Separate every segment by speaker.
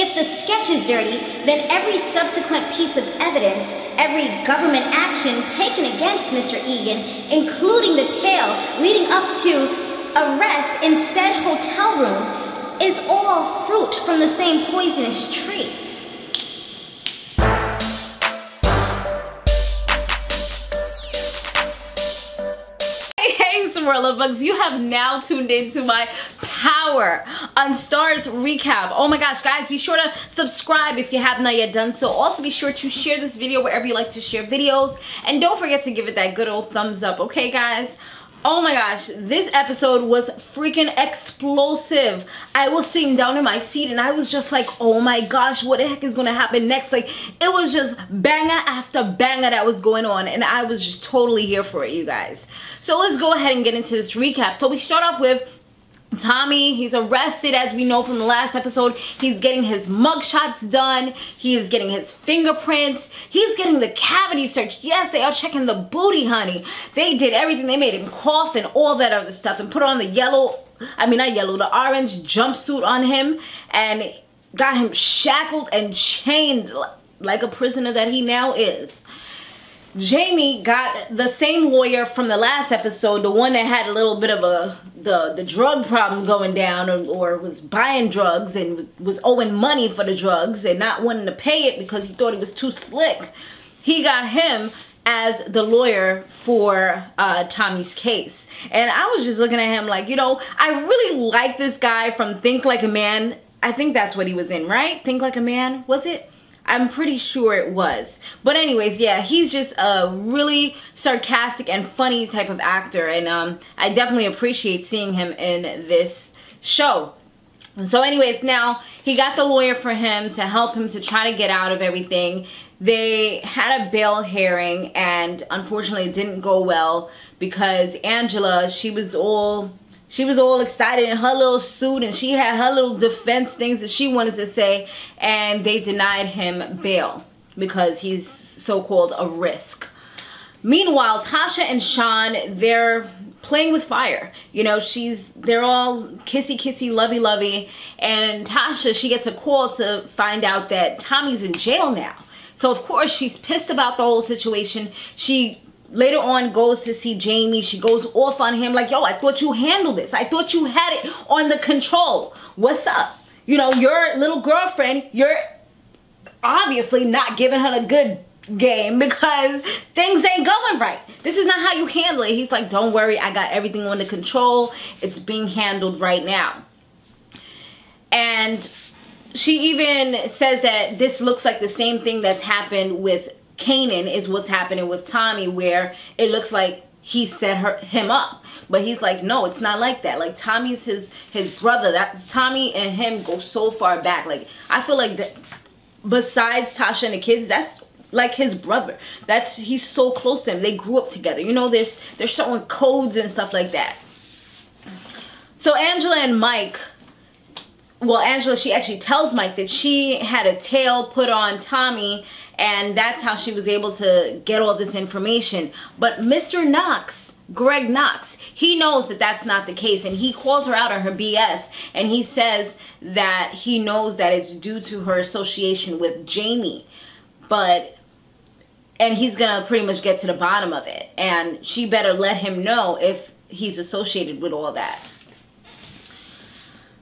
Speaker 1: If the sketch is dirty, then every subsequent piece of evidence, every government action taken against Mr. Eagan, including the tale leading up to arrest in said hotel room, is all fruit from the same poisonous tree.
Speaker 2: Love bugs, you have now tuned into my Power on Starz recap. Oh my gosh, guys, be sure to subscribe if you have not yet done so. Also be sure to share this video wherever you like to share videos, and don't forget to give it that good old thumbs up, okay guys? Oh my gosh, this episode was freaking explosive. I was sitting down in my seat and I was just like, oh my gosh, what the heck is gonna happen next? Like, it was just banger after banger that was going on, and I was just totally here for it, you guys. So let's go ahead and get into this recap. So we start off with Tommy. He's arrested, as we know from the last episode. He's getting his mugshots done. He is getting his fingerprints. He's getting the cavity searched. Yes, they are checking the booty, honey. They did everything. They made him cough and all that other stuff and put on the the orange jumpsuit on him and got him shackled and chained like a prisoner that he now is. Jaime got the same lawyer from the last episode, the one that had a little bit of the drug problem going down, or was buying drugs and was owing money for the drugs and not wanting to pay it because he thought he was too slick. He got him as the lawyer for Tommy's case. And I was just looking at him like, you know, I really like this guy from Think Like a Man. I think that's what he was in, right? Think Like a Man, was it? I'm pretty sure it was. But anyways, yeah, he's just a really sarcastic and funny type of actor, and I definitely appreciate seeing him in this show. And so anyways, now he got the lawyer for him to help him to try to get out of everything. They had a bail hearing, and unfortunately it didn't go well because Angela, she was all excited in her little suit, and she had her little defense things that she wanted to say, and they denied him bail because he's so-called a risk. Meanwhile, Tasha and Shawn, they're playing with fire. You know, they're all kissy, lovey, and Tasha, she gets a call to find out that Tommy's in jail now. So of course she's pissed about the whole situation. She later on goes to see Jaime. She goes off on him like, yo, I thought you handled this. I thought you had it on the control. What's up? You know, your little girlfriend, you're obviously not giving her a good game because things ain't going right. This is not how you handle it. He's like, don't worry, I got everything under control. It's being handled right now. And she even says that this looks like the same thing that's happened with Kanan is what's happening with Tommy, where it looks like he set him up, but he's like, no, it's not like that. Like, Tommy's his brother. That's Tommy and him go so far back. Like, I feel like that besides Tasha and the kids, that's like his brother. He's so close to him. They grew up together. You know, there's certain codes and stuff like that. So Angela and Mike, well, Angela, she actually tells Mike that she had a tail put on Tommy, and that's how she was able to get all this information. But Mr. Knox, Greg Knox, he knows that that's not the case, and he calls her out on her BS, and he says that he knows that it's due to her association with Jaime. And he's gonna pretty much get to the bottom of it, and she better let him know if he's associated with all that.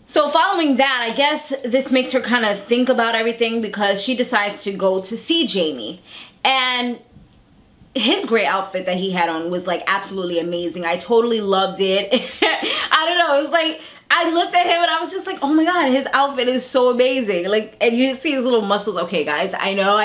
Speaker 2: So following that, I guess this makes her kind of think about everything, because she decides to go to see Jaime. And his gray outfit that he had on was like absolutely amazing. I totally loved it. I don't know, it was like, I looked at him and I was just like, oh my god, his outfit is so amazing. Like, and you see his little muscles. Okay guys, I know,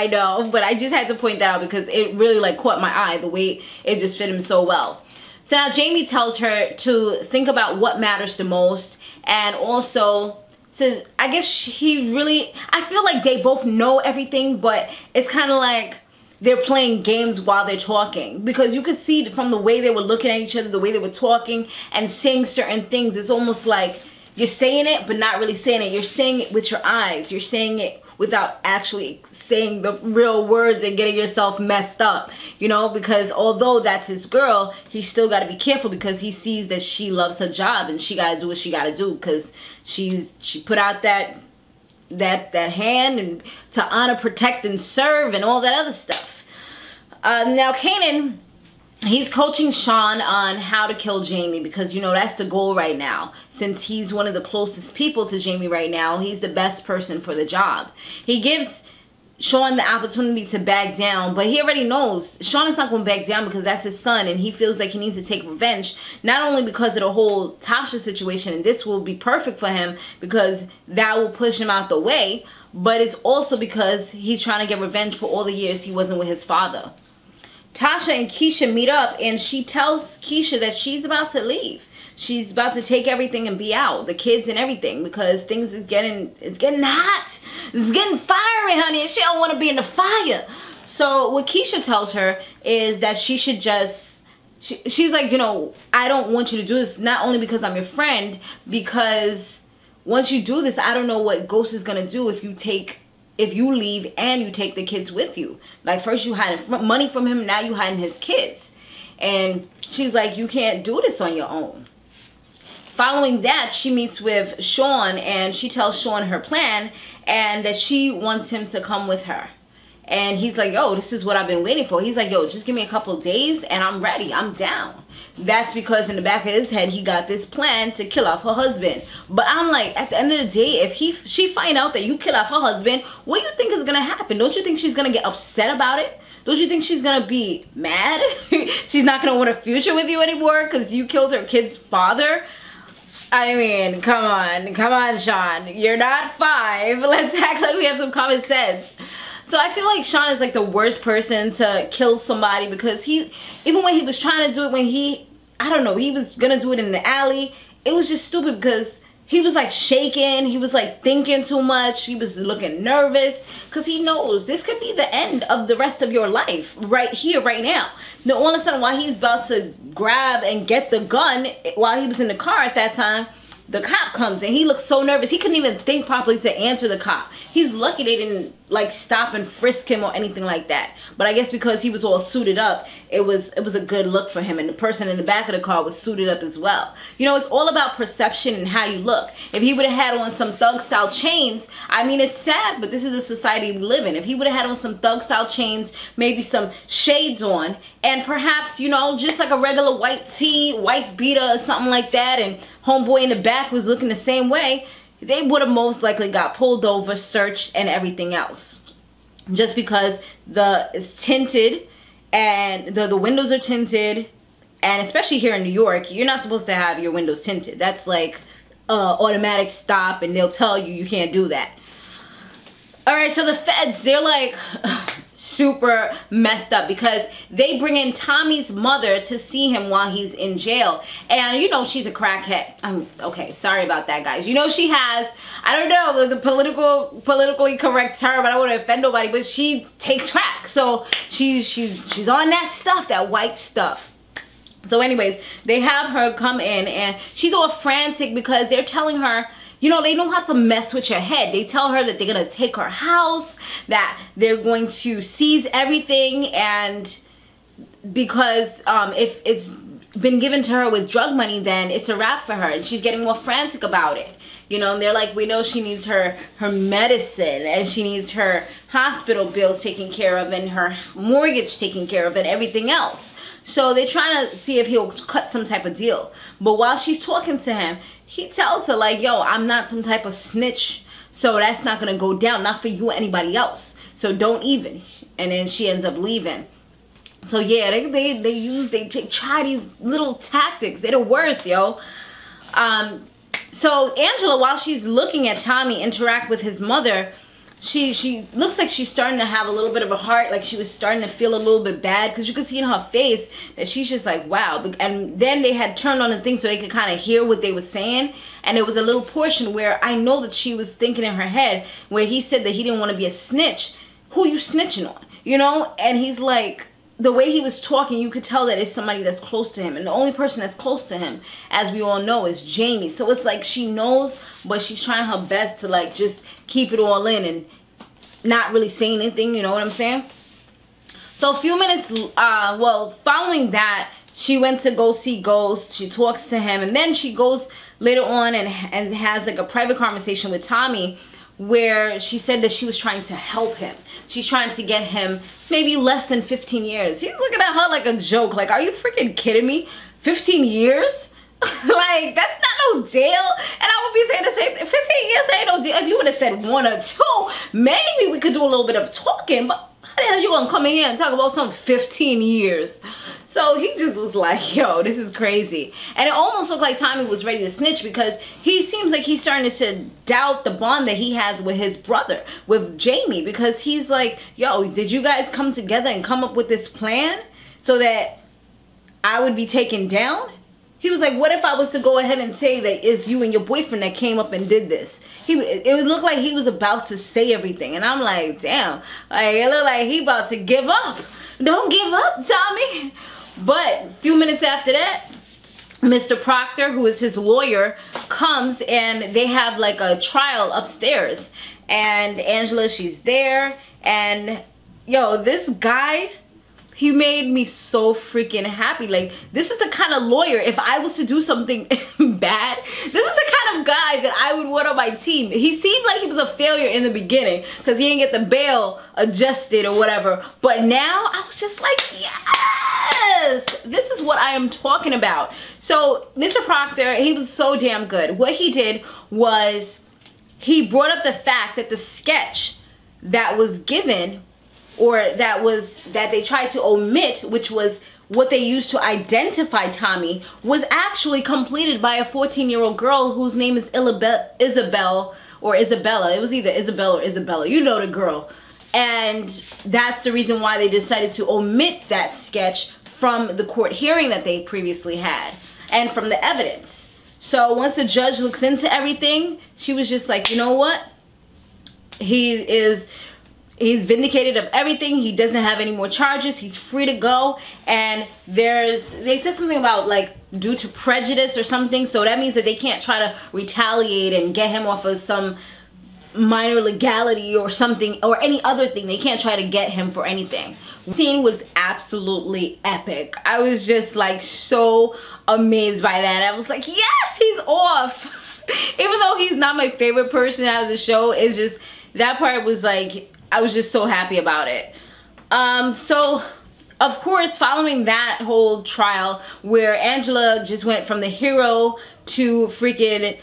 Speaker 2: but I just had to point that out because it really like caught my eye, the way it just fit him so well. So now Jaime tells her to think about what matters the most, and also to, I guess I feel like they both know everything, but it's kind of like they're playing games while they're talking, because you could see from the way they were looking at each other, the way they were talking and saying certain things, it's almost like you're saying it but not really saying it. You're saying it with your eyes. You're saying it without actually saying the real words and getting yourself messed up, you know, because although that's his girl, he's still got to be careful, because he sees that she loves her job and she got to do what she got to do, because she put out that that hand, and to honor, protect, and serve, and all that other stuff. Now Kanan, he's coaching Shawn on how to kill Jaime, because, you know, that's the goal right now. Since he's one of the closest people to Jaime right now, he's the best person for the job. He gives Shawn the opportunity to back down, but he already knows Shawn is not going to back down, because that's his son, and he feels like he needs to take revenge, not only because of the whole Tasha situation, and this will be perfect for him because that will push him out the way, but it's also because he's trying to get revenge for all the years he wasn't with his father. Tasha and Keisha meet up, and she tells Keisha that she's about to leave. She's about to take everything and be out, the kids and everything, because things is getting hot. It's getting fiery, honey, and she don't want to be in the fire. So what Keisha tells her is that she should just, she's like, you know, I don't want you to do this, not only because I'm your friend, because once you do this, I don't know what Ghost is going to do if you leave and you take the kids with you. Like, first you hide money from him, now you hiding his kids. And she's like, you can't do this on your own. Following that, she meets with Shawn, and she tells Shawn her plan, and that she wants him to come with her. And he's like, yo, this is what I've been waiting for. He's like, yo, just give me a couple days and I'm ready. I'm down. That's because in the back of his head, he got this plan to kill off her husband. But I'm like, at the end of the day, if she find out that you kill off her husband, what do you think is going to happen? Don't you think she's going to get upset about it? Don't you think she's going to be mad? She's not going to want a future with you anymore because you killed her kid's father? I mean, come on, Shawn. You're not 5. Let's act like we have some common sense. So I feel like Shawn is like the worst person to kill somebody, because even when he was trying to do it, I don't know, he was gonna do it in the alley, it was just stupid because he was like shaking, he was like thinking too much, he was looking nervous, because he knows this could be the end of the rest of your life right here, right now. Now all of a sudden, while he's about to grab and get the gun, while he was in the car at that time, the cop comes and he looks so nervous. He couldn't even think properly to answer the cop. He's lucky they didn't like stop and frisk him or anything like that. But I guess because he was all suited up, it was a good look for him. And the person in the back of the car was suited up as well. You know, it's all about perception and how you look. If he would have had on some thug style chains, I mean, it's sad, but this is the society we live in. If he would have had on some thug style chains, maybe some shades on, and perhaps, you know, just like a regular white tee, wife beater or something like that, and homeboy in the back was looking the same way, they would have most likely got pulled over, searched, and everything else. Just because it's tinted and the windows are tinted, and especially here in New York, you're not supposed to have your windows tinted. That's like automatic stop, and they'll tell you you can't do that. All right, so the feds, they're like super messed up because they bring in Tommy's mother to see him while he's in jail. And you know she's a crackhead. Okay, sorry about that, guys. You know she has, I don't know the politically correct term, I don't want to offend nobody, but she takes crack. So she's on that stuff, that white stuff. So anyways, they have her come in and she's all frantic because they're telling her, you know, they know how to mess with your head. They tell her that they're going to take her house, that they're going to seize everything, and because if it's been given to her with drug money, then it's a wrap for her, and she's getting more frantic about it. You know, and they're like, we know she needs her medicine, and she needs her hospital bills taken care of, and her mortgage taken care of, and everything else. So they're trying to see if he'll cut some type of deal. But while she's talking to him, he tells her like, yo, I'm not some type of snitch, so that's not gonna go down, not for you or anybody else, so don't even. And then she ends up leaving. So yeah, they try these little tactics. They're the worst, yo. So Angela, while she's looking at Tommy interact with his mother, she looks like she's starting to have a little bit of a heart, like she was starting to feel a little bit bad, because you could see in her face that she's just like, wow. And then they had turned on the thing so they could kind of hear what they were saying, and there was a little portion where I know that she was thinking in her head where he said that he didn't want to be a snitch. Who you snitching on? You know? And he's like, the way he was talking, you could tell that it's somebody that's close to him. And the only person that's close to him, as we all know, is Jaime. So it's like she knows, but she's trying her best to like just keep it all in and not really say anything, you know what I'm saying? So a few minutes, well, following that, she went to go see Ghost. She talks to him, and then she goes later on and has like a private conversation with Tommy, where she said that she was trying to help him. She's trying to get him maybe less than 15 years. He's looking at her like a joke. Like, are you freaking kidding me? 15 years? Like, that's not no deal. And I would be saying the same thing. 15 years ain't no deal. If you would have said 1 or 2, maybe we could do a little bit of talking. But how the hell you gonna come in here and talk about some 15 years? So he just was like, yo, this is crazy. And it almost looked like Tommy was ready to snitch, because he seems like he's starting to doubt the bond that he has with his brother, with Jaime, because he's like, yo, did you guys come together and come up with this plan so that I would be taken down? He was like, what if I was to go ahead and say that it's you and your boyfriend that came up and did this? It looked like he was about to say everything. And I'm like, damn, like, it looked like he about to give up. Don't give up, Tommy. But a few minutes after that, Mr. Proctor, who is his lawyer, comes and they have like a trial upstairs. And Angela, she's there. And yo, this guy, he made me so freaking happy. Like, this is the kind of lawyer, if I was to do something bad, this is the kind of guy that I would want on my team. He seemed like he was a failure in the beginning because he didn't get the bail adjusted or whatever. But now I was just like, yes, this is what I am talking about. So Mr. Proctor, he was so damn good. What he did was he brought up the fact that the sketch that was given, or that they tried to omit, which was what they used to identify Tommy, was actually completed by a 14-year-old girl whose name is Isabel or Isabella. It was either Isabel or Isabella. You know the girl. And that's the reason why they decided to omit that sketch from the court hearing that they previously had and from the evidence. So once the judge looks into everything, she was just like, you know what? He's vindicated of everything. He doesn't have any more charges. He's free to go. And they said something about like due to prejudice or something. So that means that they can't try to retaliate and get him off of some minor legality or something, or any other thing. They can't try to get him for anything. The scene was absolutely epic. I was just like so amazed by that. I was like, yes, he's off. Even though he's not my favorite person out of the show, it's just, that part was like, I was just so happy about it. So of course, following that whole trial where Angela just went from the hero to freaking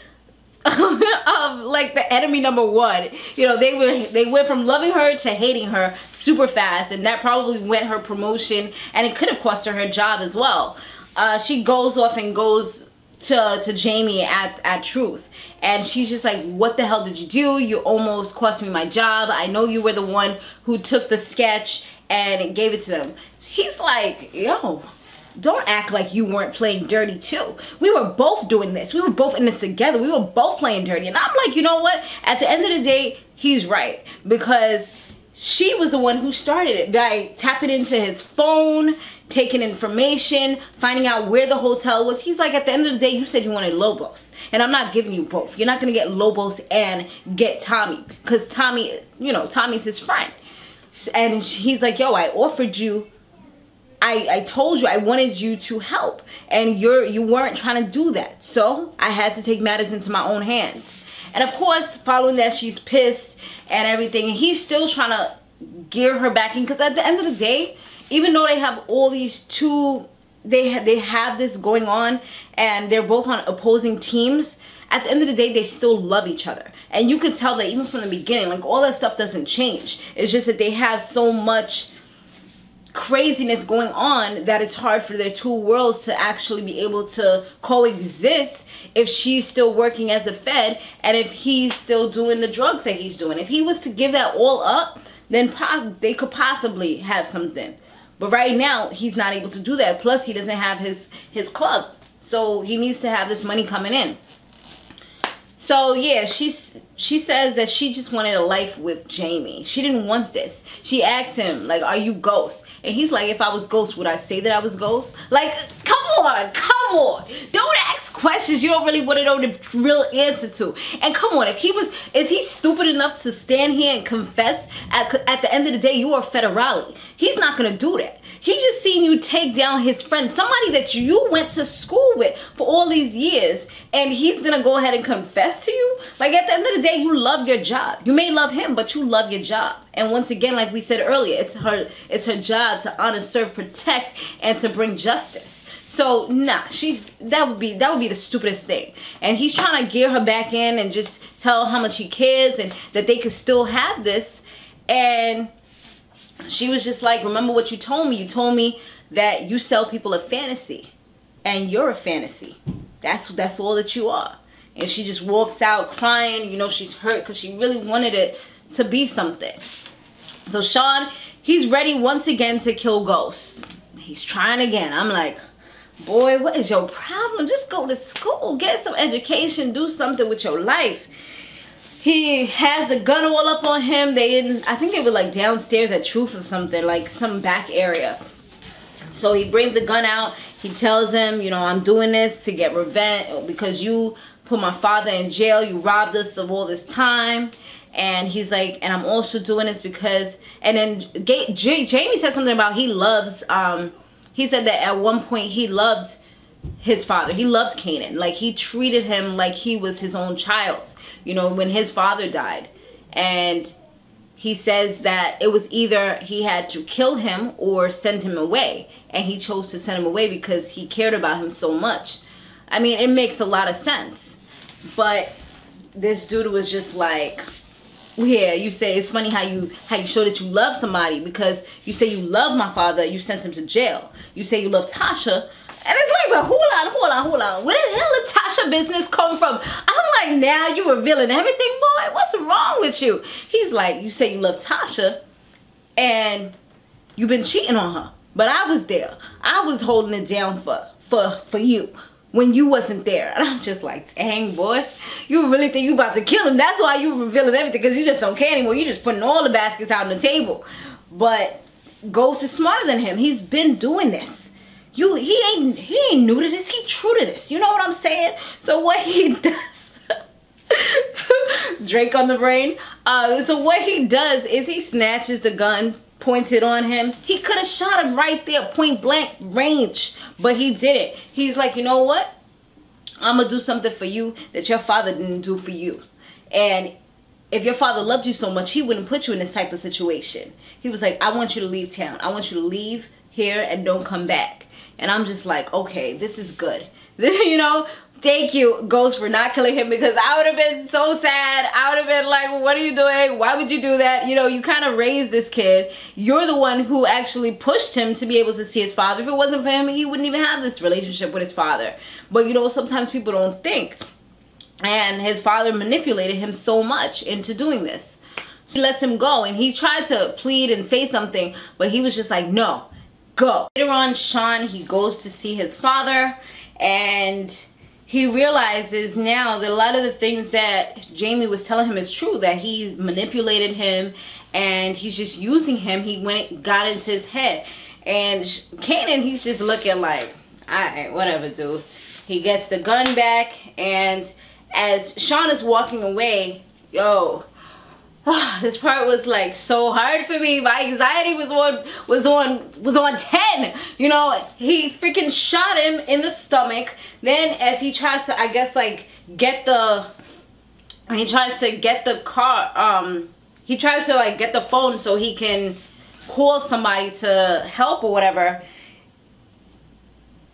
Speaker 2: like the enemy number 1, you know, they went from loving her to hating her super fast, and that probably went her promotion, and it could have cost her her job as well. She goes off and goes to Jaime at Truth, and she's just like, what the hell did you do? You almost cost me my job. I know you were the one who took the sketch and gave it to them. He's like, yo, don't act like you weren't playing dirty too. We were both doing this. We were both in this together. We were both playing dirty. And I'm like, you know what? At the end of the day, he's right, because she was the one who started it by tapping into his phone, taking information, finding out where the hotel was. He's like, at the end of the day, you said you wanted Lobos, and I'm not giving you both. You're not gonna get Lobos and get Tommy, because Tommy, you know, Tommy's his friend. And he's like, yo, I offered you, I told you I wanted you to help, and you weren't trying to do that. So I had to take matters into my own hands. And of course, following that, she's pissed and everything, and he's still trying to gear her back in, because at the end of the day, even though they have all these they have this going on, and they're both on opposing teams, at the end of the day, they still love each other. And you could tell that even from the beginning, like, all that stuff doesn't change. It's just that they have so much craziness going on that it's hard for their two worlds to actually be able to coexist if she's still working as a Fed and if he's still doing the drugs that he's doing. If he was to give that all up, then they could possibly have something. But right now, he's not able to do that. Plus, he doesn't have his club. So he needs to have this money coming in. So yeah, she says that she just wanted a life with Jaime. She didn't want this. She asked him, like, are you Ghost? And he's like, if I was Ghost, would I say that I was Ghost? Like, come come on. Don't ask questions you don't really want to know the real answer to. And come on, is he stupid enough to stand here and confess at the end of the day you are federale? He's not going to do that. He just seen you take down his friend, somebody that you went to school with for all these years, and he's gonna go ahead and confess to you? Like, at the end of the day, you love your job. You may love him, but you love your job. And once again, like we said earlier, it's her job to honor, serve, protect, and to bring justice. So nah, that would be the stupidest thing. And he's trying to gear her back in and just tell her how much he cares and that they could still have this. And she was just like, remember what you told me. You told me that you sell people a fantasy, and you're a fantasy. That's all that you are. And she just walks out crying. You know, she's hurt because she really wanted it to be something. So Shawn, he's ready once again to kill Ghost. He's trying again. I'm like, boy, what is your problem? Just go to school, get some education, do something with your life. He has the gun all up on him. I think they were like downstairs at Truth or something, like some back area. So he brings the gun out. He tells him, you know, I'm doing this to get revenge because you put my father in jail. You robbed us of all this time. And he's like, and I'm also doing this because, and then Jaime said something about he loves, he said that at one point he loved his father. He loves Kanan. Like, he treated him like he was his own child, you know, when his father died. And he says that it was either he had to kill him or send him away. And he chose to send him away because he cared about him so much. I mean, it makes a lot of sense. But this dude was just like, yeah, you say it's funny how you show that you love somebody, because you say you love my father, you sent him to jail. You say you love Tasha, and it's like, but hold on. Where the hell did Tasha business come from? I'm like, now you revealing everything, boy. What's wrong with you? He's like, you say you love Tasha, and you've been cheating on her. But I was there. I was holding it down for you when you wasn't there. And I'm just like, dang, boy, you really think you about to kill him. That's why you revealing everything, because you just don't care anymore. You just putting all the baskets out on the table. But Ghost is smarter than him. He's been doing this. He ain't new to this. He true to this. You know what I'm saying? So what he does, Drake on the brain. So what he does is he snatches the gun, points it on him. He could have shot him right there, point blank range, but he didn't. He's like, you know what? I'm gonna do something for you that your father didn't do for you. And if your father loved you so much, he wouldn't put you in this type of situation. He was like, I want you to leave town. I want you to leave here and don't come back. And I'm just like, okay, this is good. You know, thank you, Ghost, for not killing him, because I would have been so sad. I would have been like, what are you doing? Why would you do that? You know, you kind of raised this kid. You're the one who actually pushed him to be able to see his father. If it wasn't for him, he wouldn't even have this relationship with his father. But, you know, sometimes people don't think. And his father manipulated him so much into doing this. So he lets him go, and he tried to plead and say something, but he was just like, no, go. Later on, Shawn, he goes to see his father, and he realizes now that a lot of the things that Jaime was telling him is true, that he's manipulated him and he's just using him. He got into his head. And Kanan, he's just looking like, alright, whatever, dude. He gets the gun back, and as Shawn is walking away, yo, this part was like so hard for me. My anxiety was on 10. You know, he freaking shot him in the stomach. Then as he tries to, I guess, like get the car, he tries to like get the phone so he can call somebody to help or whatever.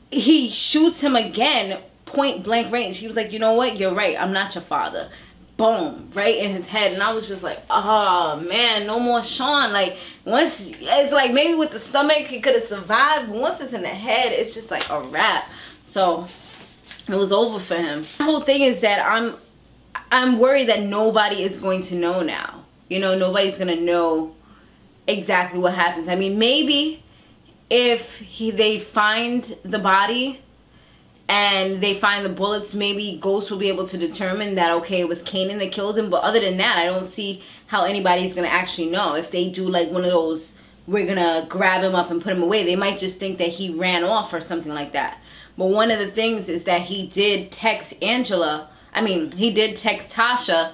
Speaker 2: He shoots him again, point blank range. He was like, you know what, you're right, I'm not your father. Boom, right in his head. And I was just like, oh man, no more Shawn. Like, once it's like, maybe with the stomach he could have survived, but once it's in the head, it's just like a wrap. So it was over for him. The whole thing is that I'm worried that nobody is going to know now. You know, nobody's gonna know exactly what happens. I mean, maybe if they find the body and they find the bullets, maybe Ghost will be able to determine that, okay, it was Kanan that killed him. But other than that, I don't see how anybody's gonna actually know. If they do like one of those, we're gonna grab him up and put him away, they might just think that he ran off or something like that. But one of the things is that he did text he did text Tasha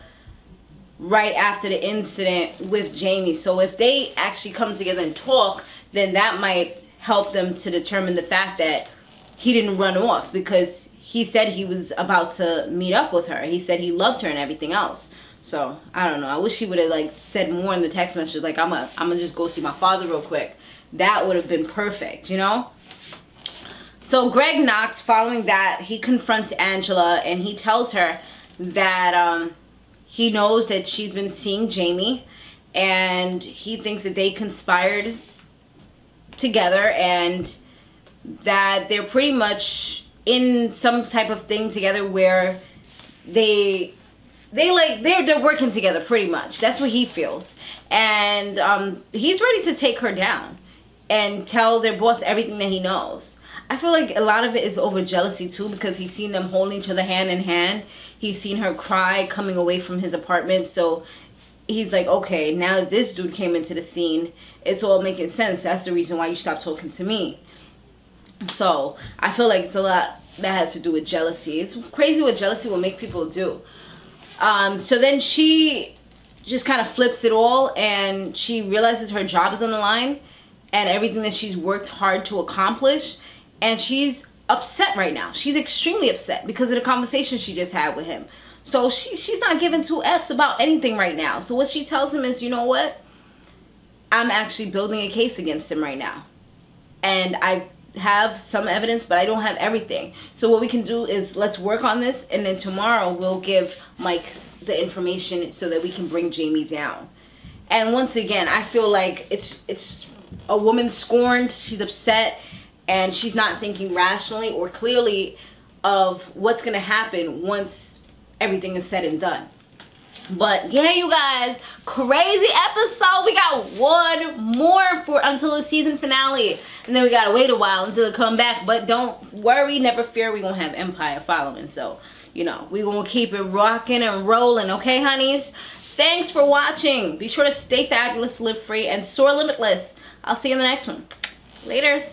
Speaker 2: right after the incident with Jaime. So if they actually come together and talk, then that might help them to determine the fact that he didn't run off, because he said he was about to meet up with her. He said he loves her and everything else. So I don't know. I wish he would have like said more in the text message, like I'm gonna just go see my father real quick. That would have been perfect, you know? So Greg Knox, following that, he confronts Angela and he tells her that he knows that she's been seeing Jaime, and he thinks that they conspired together and that they're pretty much in some type of thing together where they're working together pretty much. That's what he feels. And he's ready to take her down and tell their boss everything that he knows. I feel like a lot of it is over jealousy too, because he's seen them holding each other hand in hand. He's seen her cry coming away from his apartment. So he's like, okay, now that this dude came into the scene, it's all making sense. That's the reason why you stopped talking to me. So I feel like it's a lot that has to do with jealousy. It's crazy what jealousy will make people do. So then she just kind of flips it all, and she realizes her job is on the line and everything that she's worked hard to accomplish. And she's upset right now. She's extremely upset because of the conversation she just had with him. So she's not giving two F's about anything right now. So what she tells him is, you know what? I'm actually building a case against him right now. And I have some evidence, but I don't have everything. So what we can do is let's work on this, and then tomorrow we'll give Mike the information so that we can bring Jaime down. And once again, I feel like it's a woman scorned. She's upset, and she's not thinking rationally or clearly of what's gonna happen once everything is said and done. But yeah, you guys, crazy episode. We got one more until the season finale, and then we gotta wait a while until it come back. But don't worry, never fear, we gonna have Empire following. So you know, we gonna keep it rocking and rolling, okay honeys? Thanks for watching. Be sure to stay fabulous, live free, and soar limitless. I'll see you in the next one. Laters.